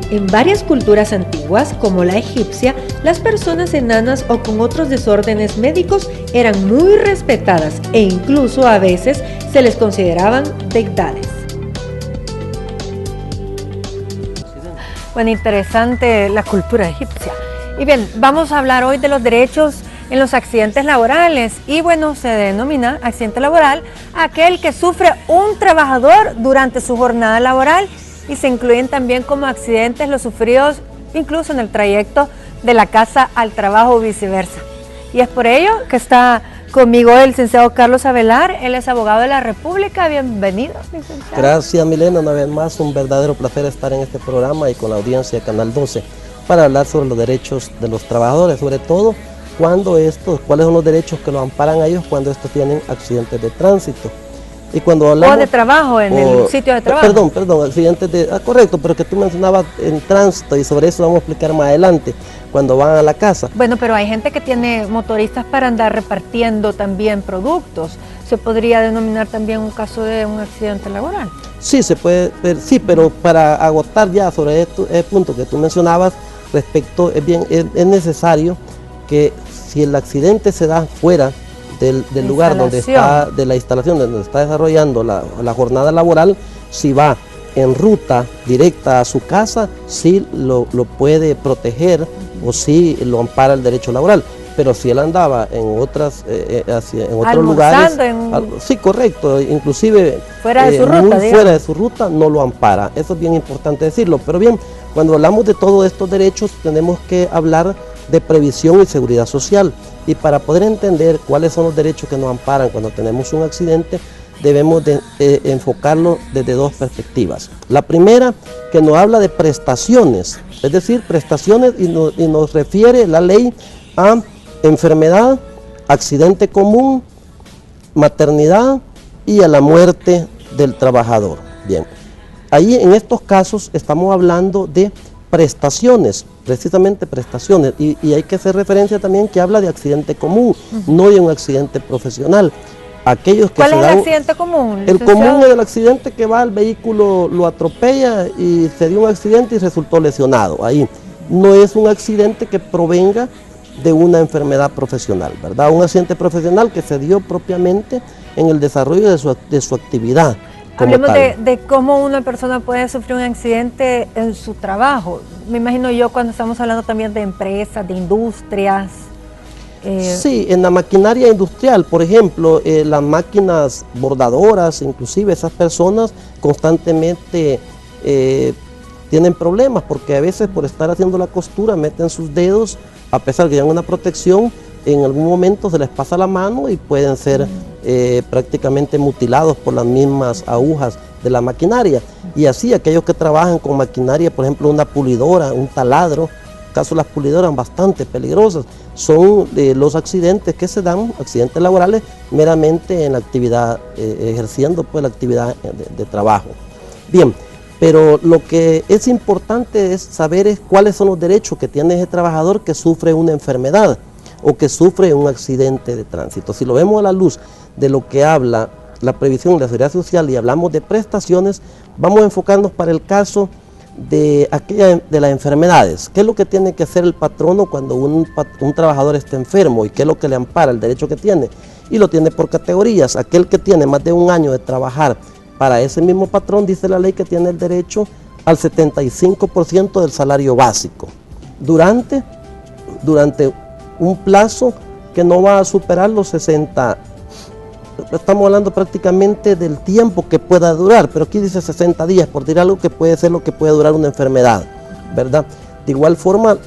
En varias culturas antiguas, como la egipcia, las personas enanas o con otros desórdenes médicos eran muy respetadas e incluso a veces se les consideraban deidades. Bueno, interesante la cultura egipcia. Y bien, vamos a hablar hoy de los derechos en los accidentes laborales. Y bueno, se denomina accidente laboral aquel que sufre un trabajador durante su jornada laboral, y se incluyen también como accidentes los sufridos incluso en el trayecto de la casa al trabajo o viceversa. Y es por ello que está conmigo el licenciado Carlos Avelar. Él es abogado de la República. Bienvenido, licenciado. Gracias, Milena. Una vez más, un verdadero placer estar en este programa y con la audiencia de Canal 12 para hablar sobre los derechos de los trabajadores, sobre todo cuáles son los derechos que los amparan a ellos cuando estos tienen accidentes de tránsito. Y cuando hablamos, o de trabajo, el sitio de trabajo. Perdón, accidentes de... correcto, pero que tú mencionabas en tránsito, y sobre eso vamos a explicar más adelante, cuando van a la casa. Bueno, pero hay gente que tiene motoristas para andar repartiendo también productos. ¿Se podría denominar también un caso de un accidente laboral? Sí, se puede, sí, pero para agotar ya sobre el punto que tú mencionabas, es necesario que si el accidente se da fuera del lugar donde está, de la instalación donde está desarrollando la jornada laboral, si va en ruta directa a su casa, sí lo puede proteger o sí lo ampara el derecho laboral. Pero si él andaba en otros lugares, sí, correcto, inclusive fuera de su ruta, no lo ampara. Eso es bien importante decirlo. Pero bien, cuando hablamos de todos estos derechos, tenemos que hablar de previsión y seguridad social. Y para poder entender cuáles son los derechos que nos amparan cuando tenemos un accidente, debemos de enfocarlo desde dos perspectivas. La primera, que nos habla de prestaciones, es decir, prestaciones, y nos refiere la ley a enfermedad, accidente común, maternidad y a la muerte del trabajador. Bien, ahí en estos casos estamos hablando de prestaciones, precisamente prestaciones, y hay que hacer referencia también que habla de accidente común, no de un accidente profesional. Aquellos que ¿Cuál es el accidente común? El común es el accidente que va, el vehículo lo atropella y se dio un accidente y resultó lesionado. Ahí no es un accidente que provenga de una enfermedad profesional, ¿verdad? Un accidente profesional que se dio propiamente en el desarrollo de su actividad. Hablemos de cómo una persona puede sufrir un accidente en su trabajo. Me imagino yo cuando estamos hablando también de empresas, de industrias. Sí, en la maquinaria industrial, por ejemplo, las máquinas bordadoras, inclusive esas personas constantemente tienen problemas porque a veces por estar haciendo la costura meten sus dedos, a pesar de que llevan una protección, en algún momento se les pasa la mano y pueden ser prácticamente mutilados por las mismas agujas de la maquinaria. Y así aquellos que trabajan con maquinaria, por ejemplo una pulidora, un taladro, en el caso de las pulidoras bastante peligrosas, son los accidentes que se dan, accidentes laborales, meramente en la actividad, ejerciendo pues la actividad de trabajo. Bien, pero lo que es importante es saber cuáles son los derechos que tiene ese trabajador que sufre una enfermedad o que sufre un accidente de tránsito. Si lo vemos a la luz de lo que habla la previsión de la seguridad social y hablamos de prestaciones, vamos a enfocarnos para el caso de las enfermedades. ¿Qué es lo que tiene que hacer el patrono cuando un trabajador está enfermo y qué es lo que le ampara, el derecho que tiene? Y lo tiene por categorías. Aquel que tiene más de un año de trabajar para ese mismo patrón, dice la ley que tiene el derecho al 75% del salario básico durante un plazo que no va a superar los 60. Estamos hablando prácticamente del tiempo que pueda durar, pero aquí dice 60 días, por decir algo que puede ser lo que puede durar una enfermedad, ¿verdad? De igual forma,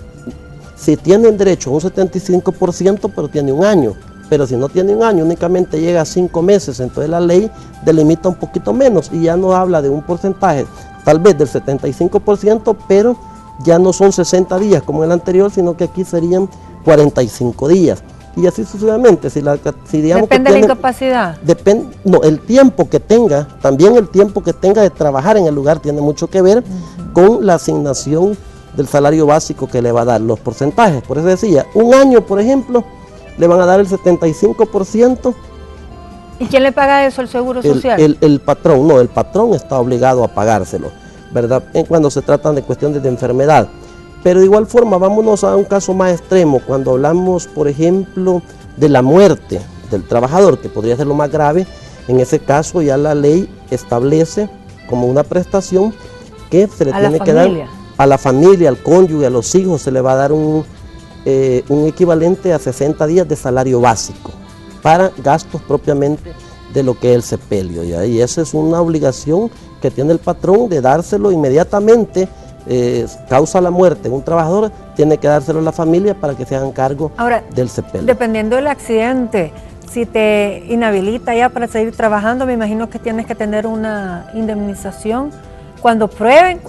si tienen derecho a un 75%, pero tiene un año, pero si no tiene un año, únicamente llega a 5 meses, entonces la ley delimita un poquito menos y ya nos habla de un porcentaje, tal vez del 75%, pero ya no son 60 días como el anterior, sino que aquí serían 45 días. Y así sucesivamente. Digamos ¿Depende de la incapacidad? No, el tiempo que tenga, también el tiempo que tenga de trabajar en el lugar tiene mucho que ver con la asignación del salario básico que le va a dar, los porcentajes. Por eso decía, un año, por ejemplo, le van a dar el 75%. ¿Y quién le paga eso, el Seguro Social? El patrón, no, el patrón está obligado a pagárselo. ¿verdad? Cuando se tratan de cuestiones de enfermedad. Pero de igual forma, vámonos a un caso más extremo, cuando hablamos, por ejemplo, de la muerte del trabajador, que podría ser lo más grave. En ese caso ya la ley establece como una prestación que se le tiene que dar a la familia, al cónyuge, a los hijos, se le va a dar un equivalente a 60 días de salario básico para gastos propiamente de lo que es el sepelio, ¿ya? Y esa es una obligación que tiene el patrón de dárselo inmediatamente. Causa la muerte de un trabajador, tiene que dárselo a la familia para que se hagan cargo del sepelio. Dependiendo del accidente, si te inhabilita ya para seguir trabajando, me imagino que tienes que tener una indemnización cuando prueben,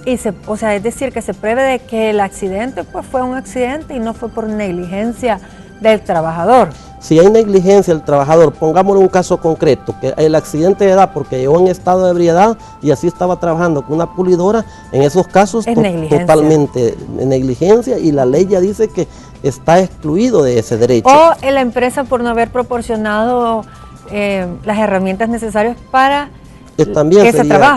o sea, es decir, que se pruebe de que el accidente pues fue un accidente y no fue por negligencia del trabajador. Si hay negligencia del trabajador, pongámosle un caso concreto, que el accidente de edad porque llegó en estado de ebriedad y así estaba trabajando con una pulidora, en esos casos totalmente negligencia, y la ley ya dice que está excluido de ese derecho. O en la empresa por no haber proporcionado las herramientas necesarias para también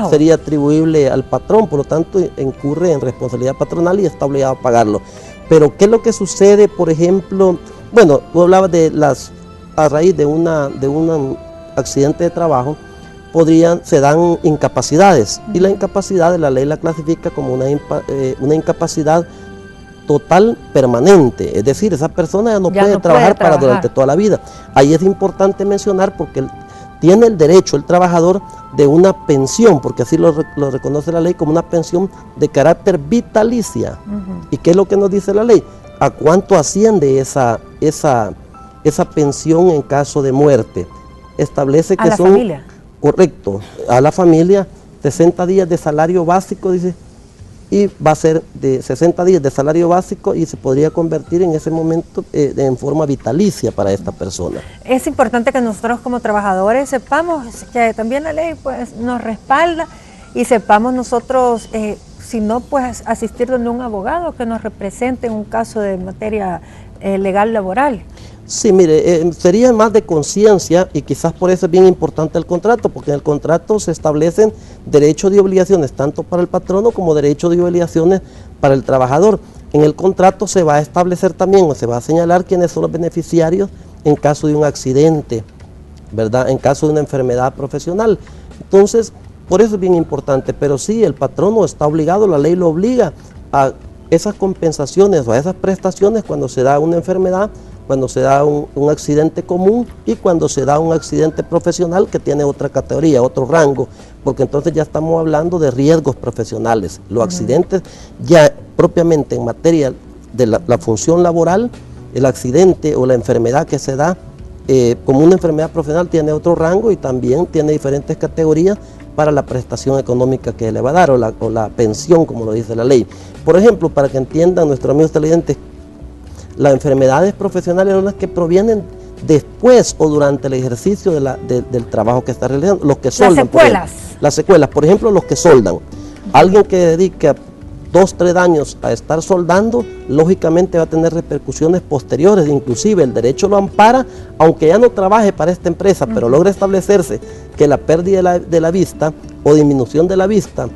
sería atribuible al patrón, por lo tanto incurre en responsabilidad patronal y está obligado a pagarlo. Pero ¿qué es lo que sucede, por ejemplo? Bueno, tú hablabas de a raíz de un accidente de trabajo, se dan incapacidades, y la incapacidad, la ley la clasifica como una incapacidad total permanente, es decir, esa persona ya no puede trabajar durante toda la vida. Ahí es importante mencionar porque tiene el derecho el trabajador de una pensión, porque así lo reconoce la ley como una pensión de carácter vitalicia. ¿Y qué es lo que nos dice la ley? ¿A cuánto asciende esa pensión en caso de muerte? Establece que son... familia. Correcto, a la familia, 60 días de salario básico, dice, y va a ser de 60 días de salario básico y se podría convertir en ese momento en forma vitalicia para esta persona. Es importante que nosotros como trabajadores sepamos que también la ley pues nos respalda y sepamos nosotros, si no pues asistir donde un abogado que nos represente en un caso de materia legal laboral. Sí, mire, sería más de conciencia y quizás por eso es bien importante el contrato, porque en el contrato se establecen derechos y obligaciones tanto para el patrono como derechos y obligaciones para el trabajador. En el contrato se va a establecer también o se va a señalar quiénes son los beneficiarios en caso de un accidente, ¿verdad? En caso de una enfermedad profesional. Entonces, por eso es bien importante, pero sí, el patrono está obligado, la ley lo obliga a esas compensaciones o a esas prestaciones cuando se da una enfermedad, cuando se da un accidente común y cuando se da un accidente profesional que tiene otra categoría, otro rango, porque entonces ya estamos hablando de riesgos profesionales. Los accidentes ya propiamente en materia de la función laboral, el accidente o la enfermedad que se da como una enfermedad profesional tiene otro rango y también tiene diferentes categorías para la prestación económica que le va a dar o la pensión, como lo dice la ley. Por ejemplo, para que entiendan nuestros amigos televidentes, las enfermedades profesionales son las que provienen después o durante el ejercicio del trabajo que está realizando. Los que soldan, las secuelas, por ejemplo, los que soldan. Alguien que dedica 2-3 años a estar soldando, lógicamente va a tener repercusiones posteriores, inclusive el derecho lo ampara, aunque ya no trabaje para esta empresa, pero logra establecerse que la pérdida de la vista o disminución de la vista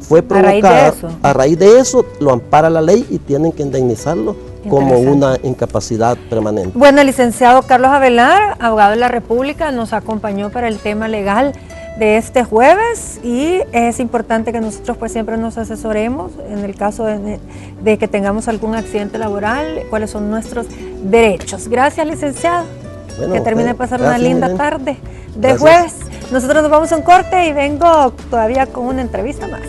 fue provocada, a raíz de eso lo ampara la ley y tienen que indemnizarlo como una incapacidad permanente. Bueno, el licenciado Carlos Avelar, abogado de la República, nos acompañó para el tema legal de este jueves y es importante que nosotros pues siempre nos asesoremos en el caso de que tengamos algún accidente laboral, cuáles son nuestros derechos. Gracias, licenciado. Bueno, que termine de pasar una linda tarde de jueves. Nosotros nos vamos a un corte y vengo todavía con una entrevista más.